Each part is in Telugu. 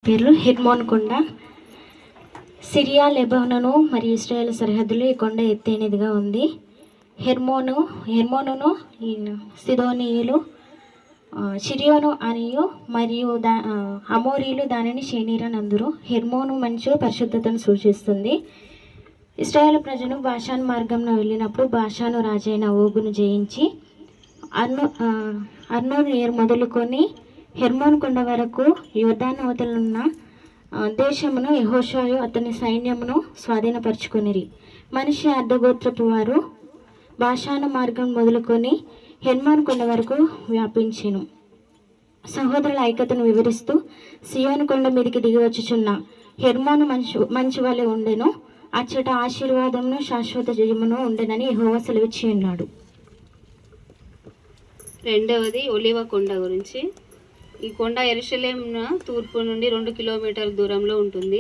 పేర్లు హెర్మోన్ కొండ. సిరియా, లెబనాను మరియు ఇస్రాయేల్ సరిహద్దులు ఈ కొండ ఎత్తైనదిగా ఉంది. హెర్మోనును సిదోనీయులు, సిరియోను అనియు మరియు అమోరీలు దానిని షేనీర్ అని అందరు. హెర్మోను మంచు పరిశుద్ధతను సూచిస్తుంది. ఇస్రాయేల్ ప్రజలు బాషాను మార్గంలో వెళ్ళినప్పుడు బాషాను రాజైన ఓగును జయించి అర్నోను ఏర్ మొదలుకొని హెర్మోన్ కొండ వరకు యోర్దాను అవతలున్న దేశమును యెహోషువ అతని సైన్యమును స్వాధీనపరుచుకొనిరి. మనిషి అర్ధగోత్రపు వారు బాషాను మార్గం మొదలుకొని హెర్మోన్ కొండ వరకు వ్యాపించెను. సహోదరుల ఐక్యతను వివరిస్తూ సియోను కొండ మీదకి దిగివచ్చుచున్న హెర్మోను మంచు వలె ఉండెను, అచ్చట ఆశీర్వాదమును శాశ్వత జయమును ఉండెనని యెహోవా సెలవిచ్చి ఉన్నాడు. రెండవది ఒలివ కొండ గురించి. ఈ కొండ యెరూషలేమున తూర్పు నుండి 2 కిలోమీటర్ల దూరంలో ఉంటుంది.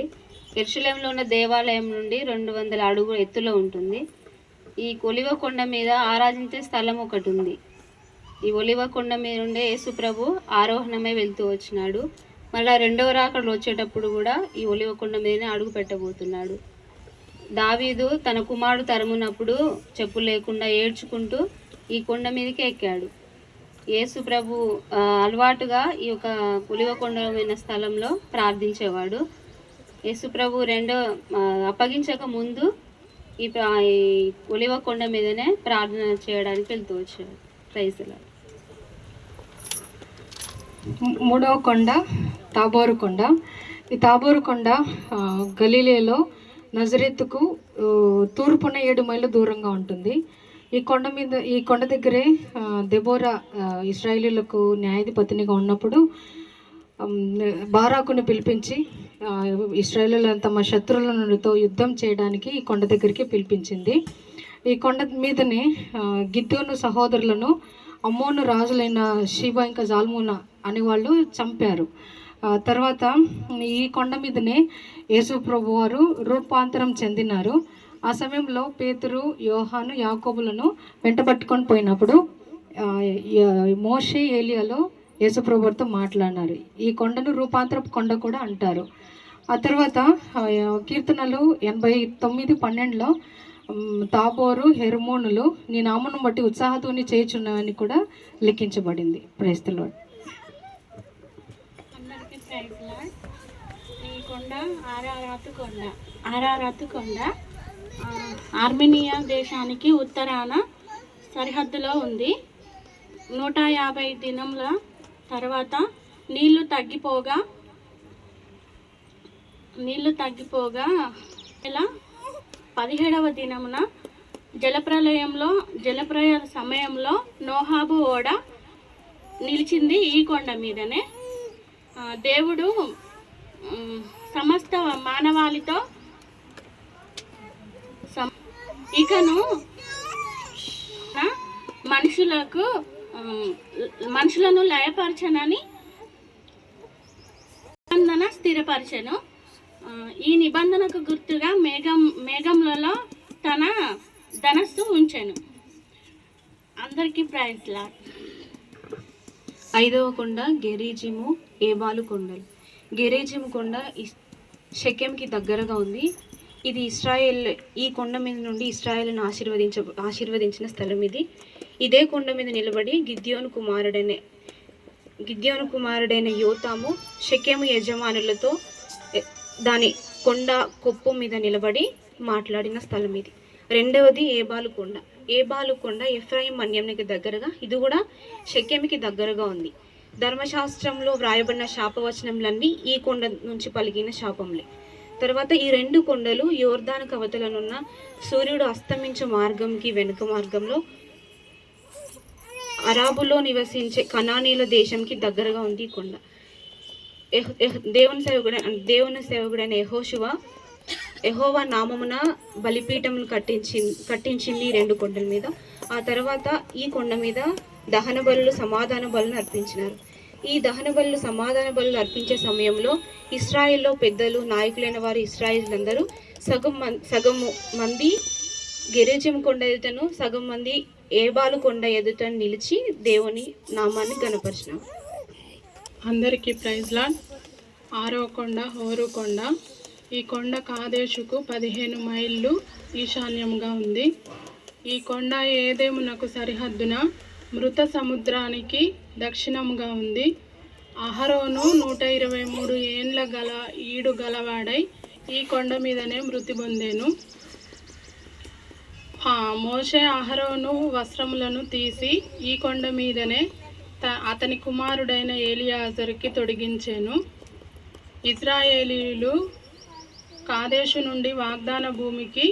యెరూషలేంలో ఉన్న దేవాలయం నుండి 200 అడుగుల ఎత్తులో ఉంటుంది. ఈ ఒలివ కొండ మీద ఆరాధించే స్థలం ఒకటి ఉంది. ఈ ఒలివ కొండ మీద నుండే యేసు ప్రభు ఆరోహణమై వెళ్తూ వచ్చినాడు. మళ్ళీ రెండవ రాకడలో వచ్చేటప్పుడు కూడా ఈ ఒలివ కొండ మీదనే అడుగు పెట్టబోతున్నాడు. దావీదు తన కుమారుడు తరుమునప్పుడు చెప్పులు లేకుండా ఏడ్చుకుంటూ ఈ కొండ మీదకి ఎక్కాడు. యేసు ప్రభు అలవాటుగా ఈ యొక్క ఒలివ కొండమైన స్థలంలో ప్రార్థించేవాడు. యేసు ప్రభు అప్పగించక ముందు ఈ ఒలివ కొండ మీదనే ప్రార్థన చేయడానికి వెళ్తూ వచ్చాడు. Praise the lord. మూడవ కొండ తాబోరు కొండ. ఈ తాబోరు కొండ గలిలేలో నజరేతుకు తూర్పున 7 మైళ్ళ దూరంగా ఉంటుంది. ఈ కొండ దగ్గరే దెబోరా ఇశ్రాయేలీలకు న్యాయాధిపతినిగా ఉన్నప్పుడు బారాకుని పిలిపించి ఇశ్రాయేలీలు తమ శత్రువులతో యుద్ధం చేయడానికి ఈ కొండ దగ్గరికి పిలిపించింది. ఈ కొండ మీదనే గిద్యోను సహోదరులను అమ్మోను రాజులైన షీబా ఇంకా జాల్మునా అనేవాళ్ళు చంపారు. తర్వాత ఈ కొండ మీదనే యేసు ప్రభు వారు రూపాంతరం చెందినారు. ఆ సమయంలో పేతురు, యోహాను, యాకోబులను వెంటబట్టుకొని పోయినప్పుడు మోషే, ఏలియాలో యేసుప్రభుతో మాట్లాడినారు. ఈ కొండను రూపాంతరపు కొండ కూడా అంటారు. ఆ తర్వాత కీర్తనలు 89:12లో తాబోరు, హెర్మోనులు నీ నామను బట్టి ఉత్సాహతోని చేయుచున్నావని కూడా లిఖించబడింది. Praise the lord. అందరికీ ప్రైజ్ లార్డ్. ఈ కొండ ఆరారాతు కొండ ఆర్మేనియా దేశానికి ఉత్తరాన సరిహద్దులో ఉంది. 150 దినముల తర్వాత నీళ్లు తగ్గిపోగా 17వ దినమున జలప్రలయ సమయంలో నోహాబు ఓడ నిలిచింది ఈ కొండ మీదనే. దేవుడు సమస్త మానవాళితో ఇకను మనుషులను లయపరచనని నిబంధన స్థిరపరచను. ఈ నిబంధనకు గుర్తుగా మేఘములలో తన ధనస్సు ఉంచెను. అందరికీ ప్రైజ్ లార్డ్. ఐదవ కొండ గెరిజిము, ఏబాలు కొండలు. గెరిజిము కొండ షెకెంకి దగ్గరగా ఉంది. ఇది ఈ కొండ మీద నుండి ఇశ్రాయేలును ఆశీర్వదించిన స్థలం ఇది. ఇదే కొండ మీద నిలబడి గిద్యోను కుమారుడైన యోతాము షెకెము యజమానులతో దాని కొండ కొప్పు మీద నిలబడి మాట్లాడిన స్థలం ఇది. రెండవది ఏబాలు కొండ. ఏబాలు కొండ ఎఫ్రాయిం మన్యంకి దగ్గరగా, ఇది కూడా షెకెమికి దగ్గరగా ఉంది. ధర్మశాస్త్రంలో వ్రాయబడిన శాపవచనములన్నీ ఈ కొండ నుంచి పలికిన శాపంలే. తర్వాత ఈ 2 కొండలు యోర్దాను కవతలనున్న సూర్యుడు అస్తమించే మార్గంకి వెనుక మార్గంలో అరాబులో నివసించే కనానీల దేశంకి దగ్గరగా ఉంది ఈ కొండ. దేవుని సేవకుడైన యెహోవా నామమున బలిపీఠమును కట్టించింది ఈ 2 కొండల మీద. ఆ తర్వాత ఈ కొండ మీద దహన బలులు, సమాధాన బలులను అర్పించినారు. ఈ దహన బలులు, సమాధాన బలులు అర్పించే సమయంలో ఇశ్రాయేల్లో పెద్దలు, నాయకులైన వారు ఇశ్రాయేలీలందరూ సగం మంది గెరిజిము కొండ ఎదుటను, సగం మంది ఏబాలు కొండ ఎదుట నిలిచి దేవుని నామాన్ని గణపరిచినారు. అందరికీ ప్రైజ్ లార్డ్. ఆరో కొండ హోరు కొండ. ఈ కొండ కాదేశుకు 15 మైళ్ళు ఈశాన్యముగా ఉంది. ఈ కొండ ఏదేమునకు సరిహద్దున మృత సముద్రానికి దక్షిణముగా ఉంది. అహరోను 123 ఏండ్ల గల ఈడు గలవాడై ఈ కొండ మీదనే మృతి పొందెను. మోషే అహరోను వస్త్రములను తీసి ఈ కొండ మీదనే అతని కుమారుడైన ఏలియాజరుకి తొడిగించెను. ఇశ్రాయేలీయులు కాదేశు నుండి వాగ్దాన భూమికి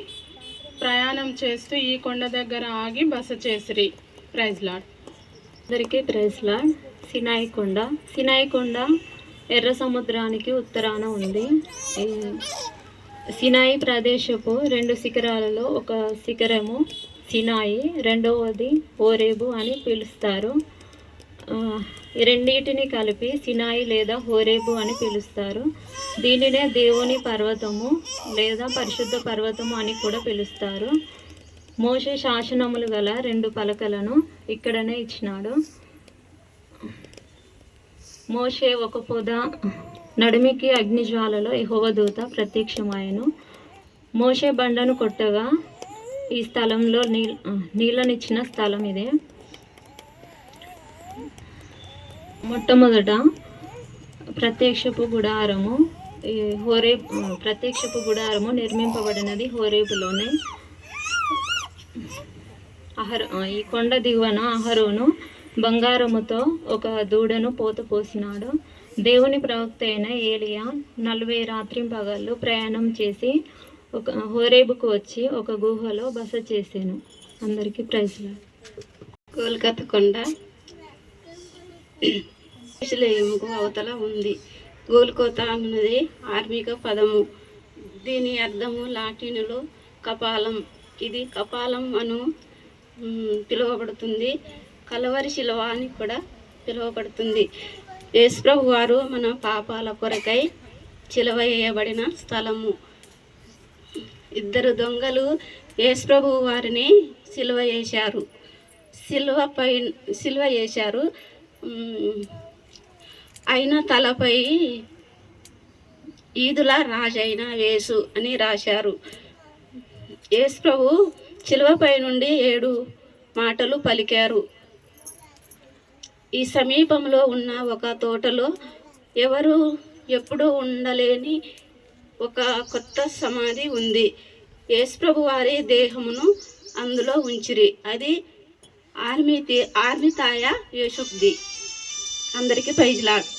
ప్రయాణం చేస్తూ ఈ కొండ దగ్గర ఆగి బస చేసిరి. Praise lord. అందరికీ ప్రైజ్ లార్డ్. సినాయి కొండ ఎర్ర సముద్రానికి ఉత్తరాన ఉంది. సినాయి ప్రదేశపు 2 శిఖరాలలో ఒక శిఖరము సినాయి, రెండవది హోరేబు అని పిలుస్తారు. ఈ రెండింటిని కలిపి సినాయి లేదా హోరేబు అని పిలుస్తారు. దీనినే దేవుని పర్వతము లేదా పరిశుద్ధ పర్వతము అని కూడా పిలుస్తారు. మోషే శాసనములు గల 2 పలకలను ఇక్కడనే ఇచ్చినాడు. మోషే ఒక పొద నడిమికి అగ్నిజ్వాలలో యెహోవా దూత ప్రత్యక్షమాయెను. మోషే బండను కొట్టగా ఈ స్థలంలో నీళ్ళనిచ్చిన స్థలం ఇదే. మొట్టమొదట ప్రత్యక్షపు గుడారము ప్రత్యక్షపు గుడారము నిర్మింపబడినది హోరేబులోనే. ఈ కొండ దిగువన అహరోను బంగారముతో ఒక దూడను పోత పోసినాడు. దేవుని ప్రవక్త అయిన ఏలియా 40 రాత్రింపగళ్ళు ప్రయాణం చేసి హోరేబుకు వచ్చి ఒక గుహలో బస చేసాను. అందరికీ ప్రైజ్ లార్డ్. కోల్కతా కొండ యెరూషలేముకు అవతల ఉంది. గోల్కొతా అన్నది ఆర్మిక పదము. దీని అర్థము లాటినులో కపాలం. ఇది కపాలం అను పిలువబడుతుంది. కలవరి శిలువ అని కూడా పిలువబడుతుంది. యేసుప్రభు వారు మన పాపాల కొరకై శిలువ వేయబడిన స్థలము. 2 దొంగలు యేసుప్రభు వారిని శిలువ వేశారు. ఆయన తలపై ఈదుల రాజైన యేసు అని రాశారు. యేసుప్రభు శిలువపై నుండి 7 మాటలు పలికారు. ఈ సమీపంలో ఉన్న ఒక తోటలో ఎవరు ఎప్పుడూ ఉండలేని ఒక కొత్త సమాధి ఉంది. యేసుప్రభు వారి దేహమును అందులో ఉంచిరి. అది ఆర్మితాయ యేసుప్ది. అందరికీ ప్రైజ్ లార్డ్.